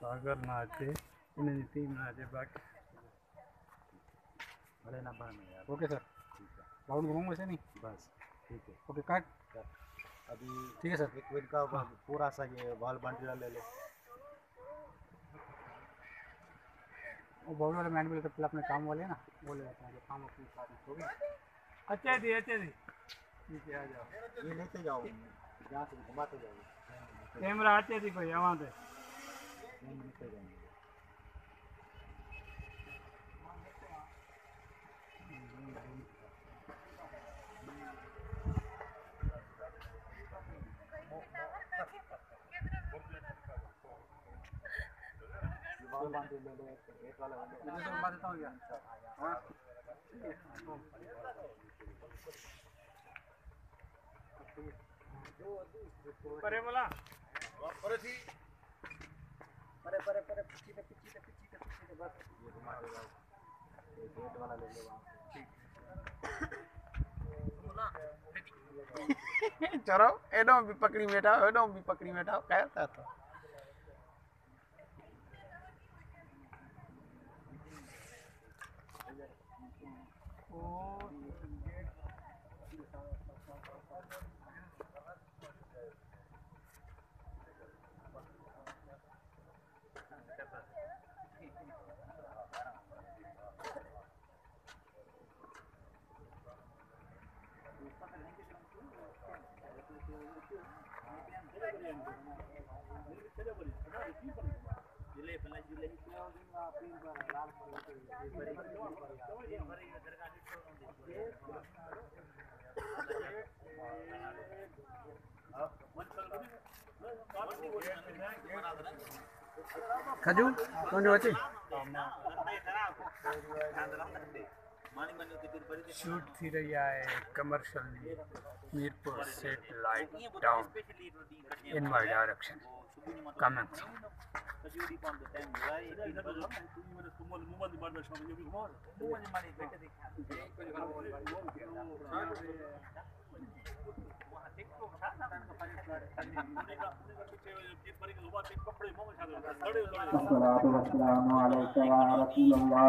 सागर ना आते इन टीम ना आते बाकी भले ना बन यार। ओके सर राउंड घूमूंगा से नहीं बस ठीक है। ओके काट अभी ठीक है सर एक विन का पूरा सा ये बॉल बाउंड्री ले लो। वो बॉल वाले मैन भी लेते पहले अपने काम वाले ना वो ले लेते हैं जो काम अपनी सारी हो गई। अच्छे दी ठीक है आ जाओ ये लेते जाओ जहाँ से घुमाते जाओ कैमरा अच्छे थी कोई वहाँ पे लेते जाएंगे। बॉल बाउंड्री ले लो एक वाला ले लो। मुझे तो बात देता हूँ क्या हाँ परे बोला परे थी परे परे परे पीछे बस ये घुमाते जाओ ये गेट वाला ले लो वहाँ से। चलो एडो भी पकड़ी बैठा एडो भी पकड़ी बैठा कहता था खजू कौन जो अच्छी शूट थी रही है commercial Mirpur satellite down in my direction coming अस्सलातु वस्सलामु अलैका या रसूलल्लाह।